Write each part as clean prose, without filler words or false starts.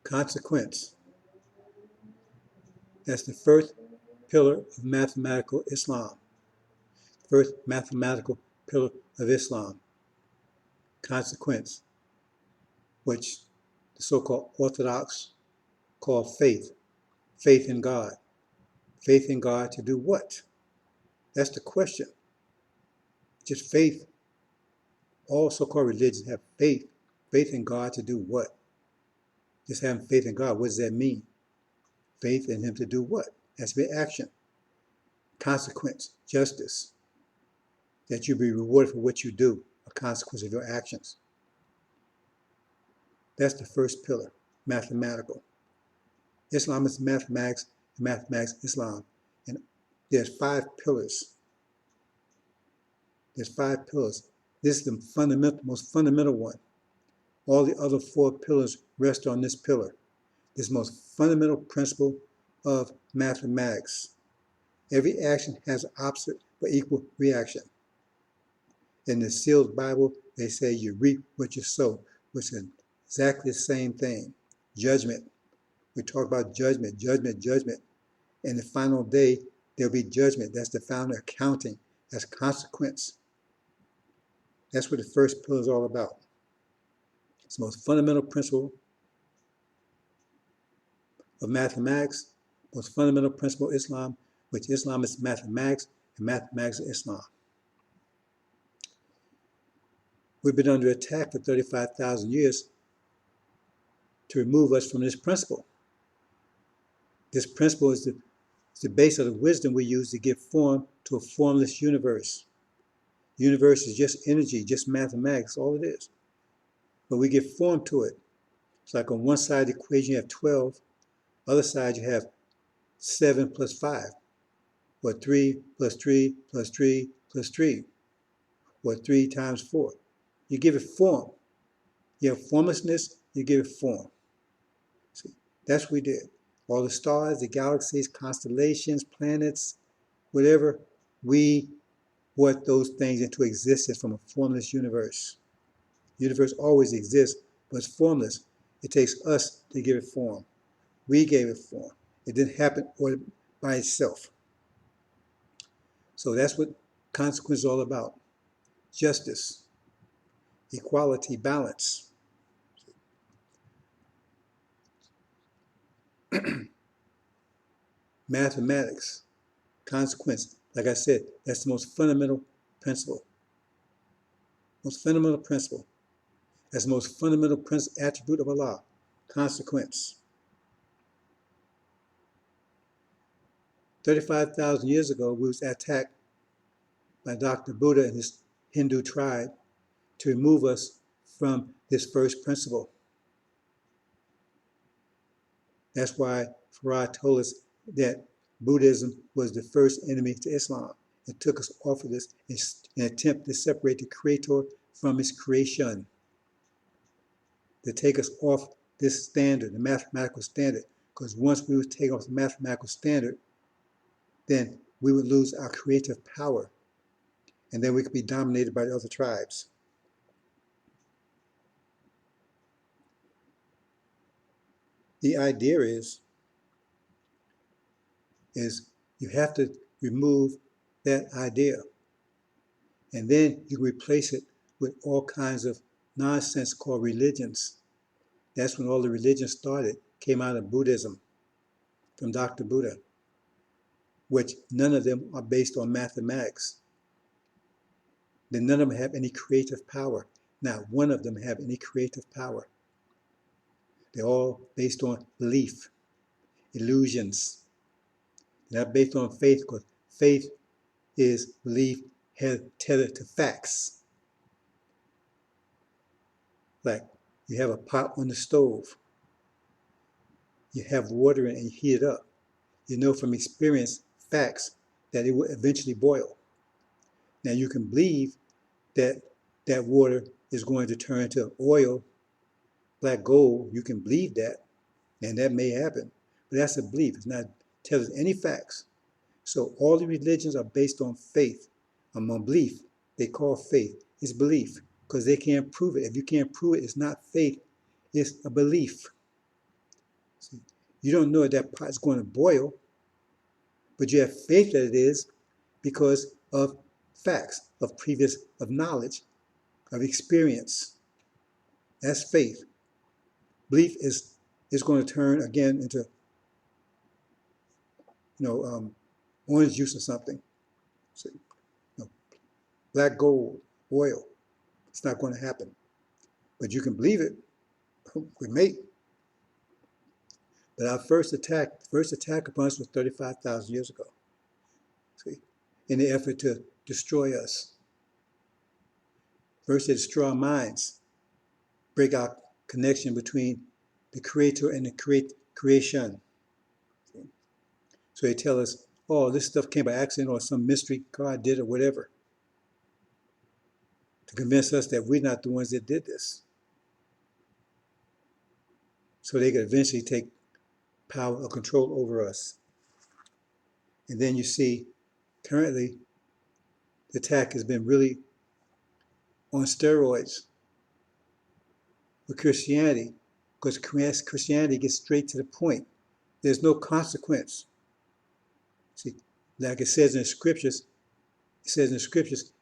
Consequence. That's the first pillar of mathematical Islam. First mathematical pillar of Islam. Consequence, which the so-called Orthodox call faith. Faith in God. Faith in God to do what? That's the question. Just faith. All so-called religions have faith. Faith in God to do what? Just having faith in God, what does that mean? Faith in Him to do what? Has to be action. Consequence, justice. That you be rewarded for what you do, a consequence of your actions. That's the first pillar, mathematical. Islam is mathematics, and mathematics is Islam. And there's 5 pillars. There's 5 pillars. This is the most fundamental one. All the other 4 pillars rest on this pillar. This most fundamental principle of mathematics. Every action has an opposite but equal reaction. In the sealed Bible, they say you reap what you sow, which is exactly the same thing. Judgment. We talk about judgment, judgment, judgment. In the final day, there'll be judgment. That's the final accounting. That's consequence. That's what the first pillar is all about. It's the most fundamental principle of mathematics, most fundamental principle of Islam, which Islam is mathematics, and mathematics is Islam. We've been under attack for 35,000 years to remove us from this principle. This principle is the base of the wisdom we use to give form to a formless universe. The universe is just energy, just mathematics, all it is. But we give form to it. It's like on one side of the equation you have 12, other side you have 7 plus 5, or 3 plus 3 plus 3 plus 3, or 3 times 4. You give it form. You have formlessness, you give it form. See, that's what we did. All the stars, the galaxies, constellations, planets, whatever, we brought those things into existence from a formless universe. The universe always exists, but it's formless. It takes us to give it form. We gave it form. It didn't happen by itself. So that's what consequence is all about. Justice, equality, balance. Mathematics, consequence. Like I said, that's the most fundamental principle. Most fundamental principle. That's the most fundamental attribute of Allah. Consequence. 35,000 years ago, we was attacked by Dr. Buddha and his Hindu tribe to remove us from this first principle. That's why Farah told us that Buddhism was the first enemy to Islam. It took us off of this in an attempt to separate the Creator from His creation, to take us off this standard, the mathematical standard, because once we would take off the mathematical standard, then we would lose our creative power, and then we could be dominated by the other tribes. The idea is you have to remove that idea, and then you replace it with all kinds of nonsense called religions. That's when all the religions started, came out of Buddhism, from Dr. Buddha, which none of them are based on mathematics. Then none of them have any creative power. Not one of them have any creative power. They're all based on belief, illusions. They're not based on faith, because faith is belief tethered to facts. Like you have a pot on the stove. You have water in it and you heat it up. You know from experience, facts, that it will eventually boil. Now you can believe that that water is going to turn into oil, black gold. You can believe that, and that may happen. But that's a belief. It's not telling us any facts. So all the religions are based on faith, on belief. They call faith. It's belief, because they can't prove it. If you can't prove it, it's not faith. It's a belief. See, you don't know if that pot is going to boil, but you have faith that it is because of facts, of knowledge, of experience. That's faith. Belief is going to turn again into, orange juice or something. See, black gold, oil. It's not going to happen. But you can believe it. We may. But our first attack upon us was 35,000 years ago. See, in the effort to destroy us. First, they destroy our minds, break our connection between the Creator and the creation. See? So they tell us, oh, this stuff came by accident or some mystery God did or whatever, to convince us that we're not the ones that did this. So they could eventually take power or control over us. And then you see, currently, the attack has been really on steroids with Christianity, because Christianity gets straight to the point. There's no consequence. See, like it says in the scriptures,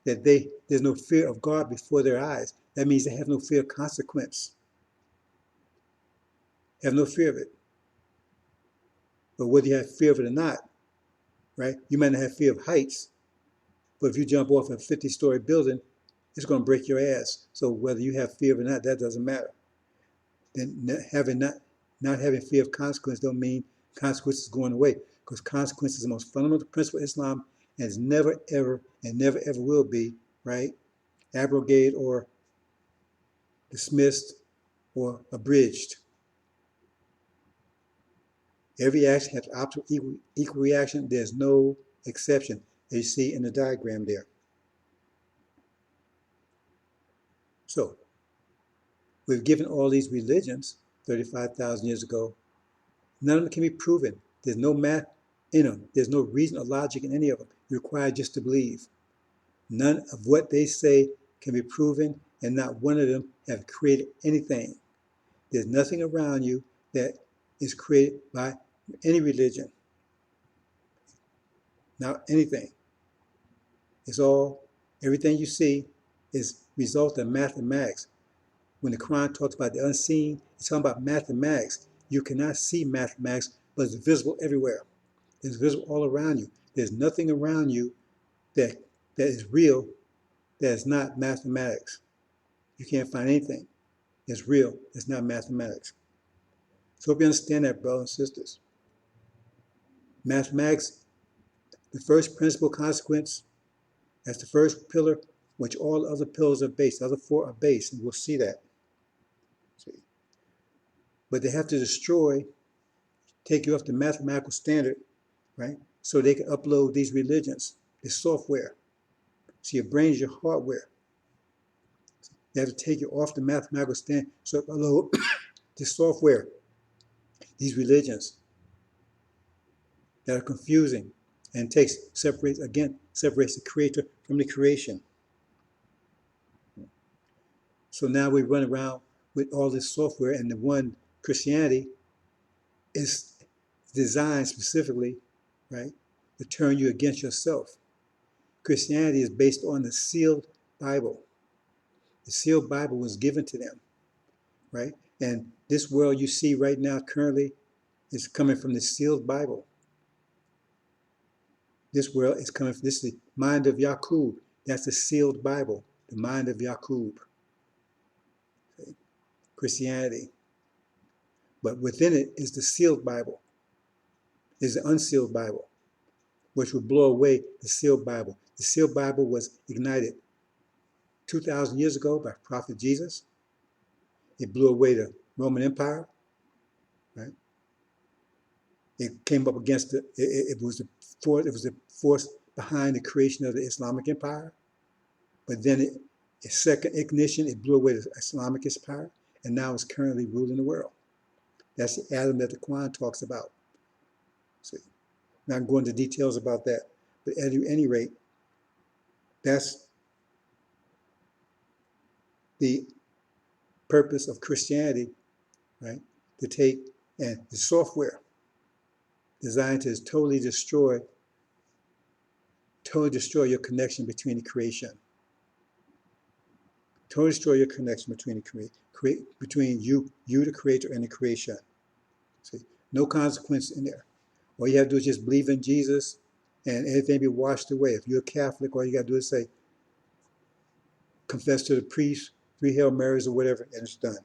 that there's no fear of God before their eyes. That means they have no fear of consequence. Have no fear of it. But whether you have fear of it or not, right? You might not have fear of heights, but if you jump off a 50-story building, it's going to break your ass. So whether you have fear of it or not, that doesn't matter. Then not having fear of consequence don't mean consequences going away, because consequence is the most fundamental principle of Islam, and it's never ever and never ever will be, right, abrogated or dismissed or abridged. Every action has opposite equal reaction. There's no exception, as you see in the diagram there. So we've given all these religions 35,000 years ago. None of them can be proven. There's no math in them. There's no reason or logic in any of them. You're required just to believe. None of what they say can be proven, and not one of them have created anything. There's nothing around you that is created by any religion. Not anything. It's all, everything you see is result of mathematics. When the Quran talks about the unseen, it's talking about mathematics. You cannot see mathematics, but it's visible everywhere. It's visible all around you. There's nothing around you that is real that is not mathematics. You can't find anything that's real that's not mathematics. So hope you understand that, brothers and sisters. Mathematics, the first principle consequence, that's the first pillar, which all other pillars are based. The other four are based, and we'll see that. See? But they have to destroy, take you off the mathematical standard, right? So they can upload these religions, this software. So your brain is your hardware. They have to take you off the mathematical standard, so upload this software, these religions that are confusing, and separates the creator from the creation. So now we run around with all this software, and the one Christianity is designed specifically, right, to turn you against yourself. Christianity is based on the sealed Bible. The sealed Bible was given to them, right? And this world you see right now currently is coming from the sealed Bible. This world is coming from the mind of Yaqub. That's the sealed Bible, the mind of Yaqub. Okay? Christianity. But within it is the sealed Bible, is the unsealed Bible, which will blow away the sealed Bible. The sealed Bible was ignited 2,000 years ago by Prophet Jesus. It blew away the Roman Empire, right? It came up against it was the force behind the creation of the Islamic Empire. But then its second ignition, it blew away the Islamic Empire, and now it's currently ruling the world. That's the atom that the Quran talks about. See, I'm not going into details about that, but at any rate, that's the purpose of Christianity, right? To take And the software designed to totally destroy your connection between the creation. Totally destroy your connection between between you, the creator, and the creation. See, no consequence in there. All you have to do is just believe in Jesus, and everything be washed away. If you're a Catholic, all you got to do is say, confess to the priest, 3 Hail Marys or whatever, and it's done.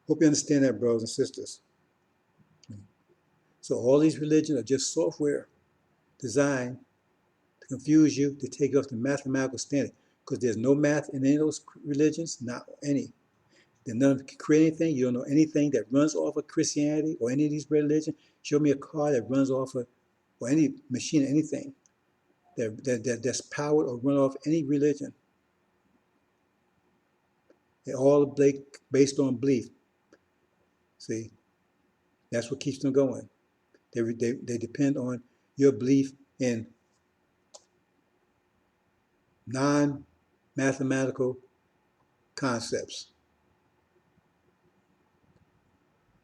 Hope you understand that, brothers and sisters. So all these religions are just software designed to confuse you, to take you off the mathematical standard, because there's no math in any of those religions, not any. Then none of them can create anything. You don't know anything that runs off of Christianity or any of these religions. Show me a car that runs off of, or any machine, anything that's powered or run off any religion. They're all based on belief. See, that's what keeps them going. They depend on your belief in non-mathematical concepts.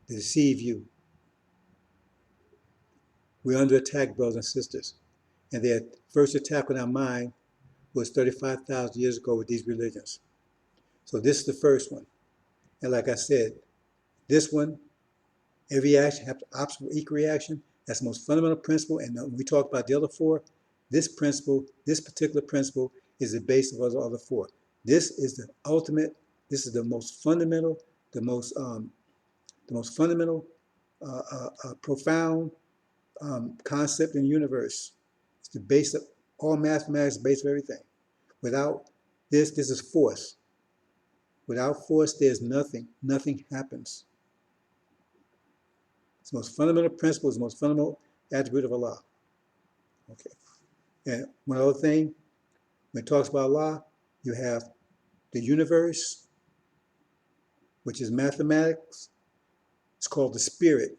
They deceive you. We're under attack, brothers and sisters. And their first attack on our mind was 35,000 years ago with these religions. So this is the first one. And like I said, this one, every action has opposite equal reaction. That's the most fundamental principle. And when we talk about the other 4, this particular principle is the base of the other 4. This is the ultimate, this is the most fundamental, the most fundamental, profound concept in the universe. It's the base of all mathematics, the base of everything. Without this is force. Without force, there's nothing. Nothing happens. It's the most fundamental principle, it's the most fundamental attribute of Allah. Okay. And one other thing, when it talks about Allah, you have the universe, which is mathematics. It's called the Spirit.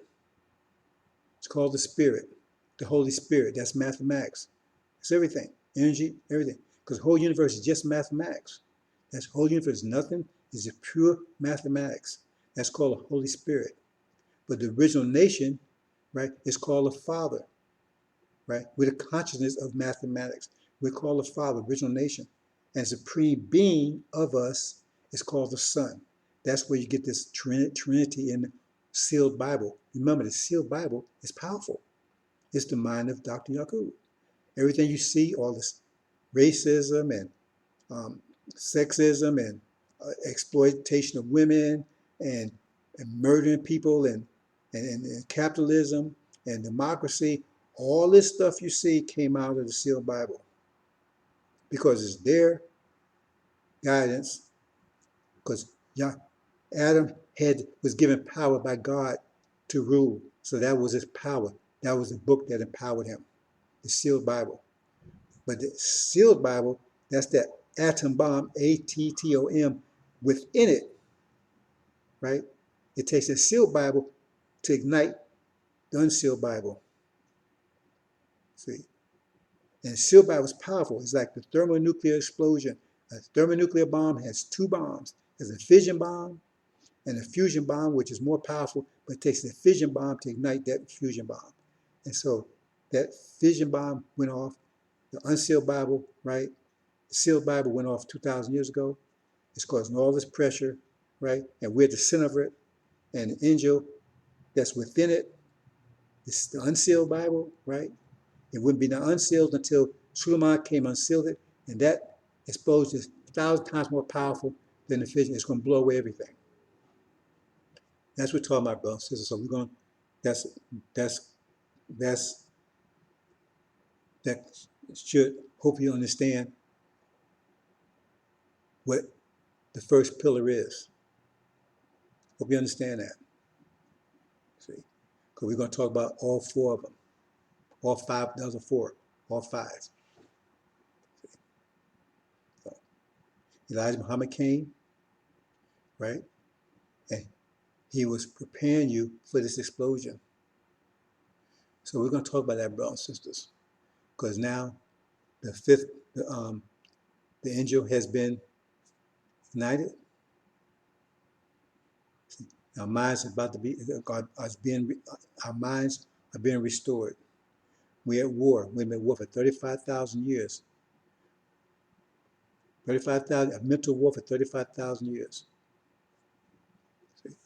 It's called the Spirit, the Holy Spirit. That's mathematics. It's everything, energy, everything. Because the whole universe is just mathematics. That's the whole universe. Nothing is just pure mathematics. That's called the Holy Spirit. But the original nation, right, is called the Father, right? With the consciousness of mathematics. We're called the Father, original nation. And supreme being of us is called the Son. That's where you get this Trinity in the sealed Bible. Remember, the sealed Bible is powerful. It's the mind of Dr. Yaqub. Everything you see, all this racism and sexism and exploitation of women and murdering people and capitalism and democracy, all this stuff you see came out of the sealed Bible because it's their guidance. Because Adam was given power by God to rule, so that was his power. That was the book that empowered him, the sealed Bible. But the sealed Bible, that's that atom bomb, ATTOM, within it, right? It takes a sealed Bible to ignite the unsealed Bible. See? And the sealed Bible is powerful. It's like the thermonuclear explosion. A thermonuclear bomb has 2 bombs. There's a fission bomb and a fusion bomb, which is more powerful, but it takes the fission bomb to ignite that fusion bomb. And so that fission bomb went off. The unsealed Bible, right? The sealed Bible went off 2,000 years ago. It's causing all this pressure, right? And we're at the center of it. And the angel that's within it, it's the unsealed Bible, right? It wouldn't be unsealed until Suleiman came and unsealed it. And that exposed is 1,000 times more powerful than the fission. It's going to blow away everything. That's what we're talking about, brothers and sisters. So we're going, that should hope you understand what the first pillar is. Hope you understand that. See, because we're going to talk about all 4 of them, all 5. Those are 4, all 5. So, Elijah Muhammad came, right, and he was preparing you for this explosion. So we're going to talk about that, brothers and sisters, because now the 5th, the angel has been ignited. Our minds are about to be, our minds are being restored. We're at war. We've been at war for 35,000 years. 35,000, a mental war for 35,000 years. See?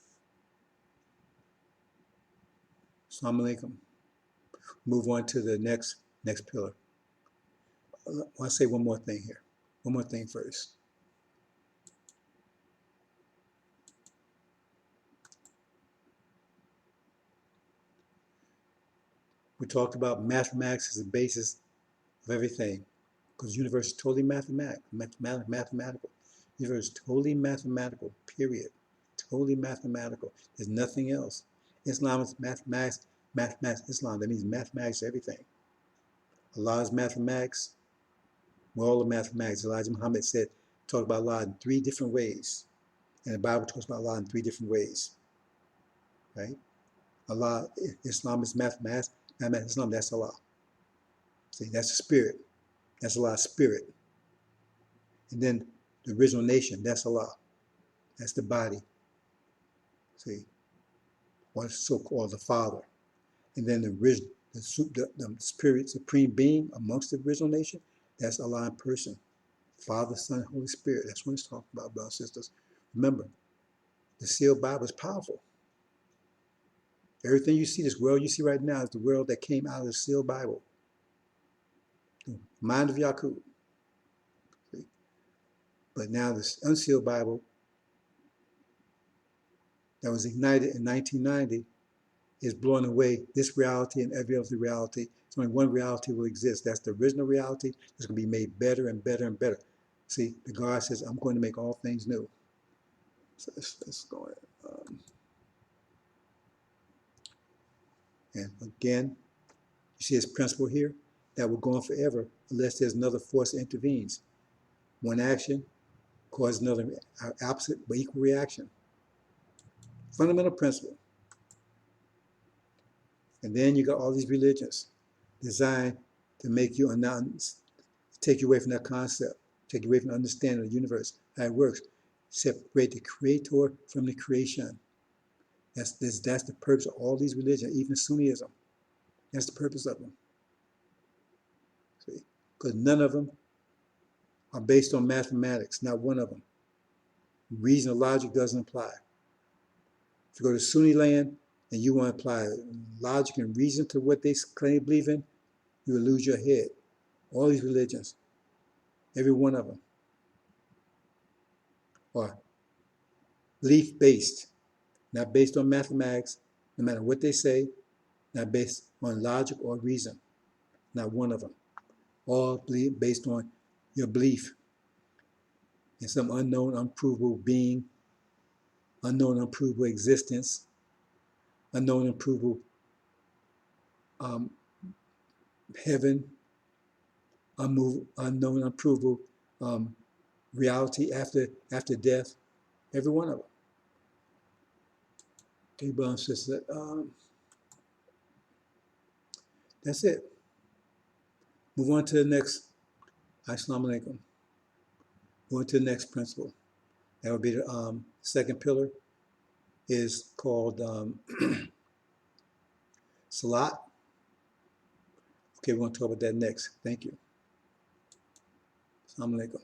Assalamu alaikum. Move on to the next pillar. I want to say one more thing here. One more thing first. We talked about mathematics as the basis of everything, because the universe is totally mathematical. The universe is totally mathematical, period. Totally mathematical. There's nothing else. Islam is mathematics, Islam. That means mathematics, everything. Allah is mathematics. We're all of mathematics. Elijah Muhammad said, talk about Allah in 3 different ways. And the Bible talks about Allah in 3 different ways. Right? Allah, Islam is mathematics. Islam, that's Allah. See, that's the spirit. That's Allah's spirit. And then the original nation, that's Allah. That's the body. See, or so-called the Father. And then the spirit, supreme being amongst the original nation, that's Allah in person. Father, Son, Holy Spirit. That's what it's talking about, brothers and sisters. Remember, the sealed Bible is powerful. Everything you see, this world you see right now, is the world that came out of the sealed Bible. The mind of Yaqub. See? But now this unsealed Bible that was ignited in 1990 is blowing away this reality and every other reality. So only one reality will exist. That's the original reality. It's going to be made better and better and better. See, the God says, I'm going to make all things new. So let's go ahead. And again, you see this principle here that will go on forever unless there's another force that intervenes. One action causes another opposite but equal reaction. Fundamental principle. And then you got all these religions designed to make you take you away from that concept, take you away from the understanding of the universe, how it works. Separate the creator from the creation. That's the purpose of all these religions, even Sunnism. That's the purpose of them. See? Because none of them are based on mathematics, not one of them. Reason or logic doesn't apply. If you go to Sunni land and you want to apply logic and reason to what they claim to believe in, you will lose your head. All these religions, every one of them, are belief-based, not based on mathematics, no matter what they say, not based on logic or reason, not one of them. All based on your belief in some unknown, unprovable being, unknown, unprovable existence, unknown, unprovable heaven, unknown, unprovable reality after death, every one of them. Okay, brothers and sisters, that's it. Move on to the next. Assalamu alaikum. Move on to the next principle. That would be the second pillar, is called Salat. Okay, we're going to talk about that next. Thank you. Assalamu alaikum.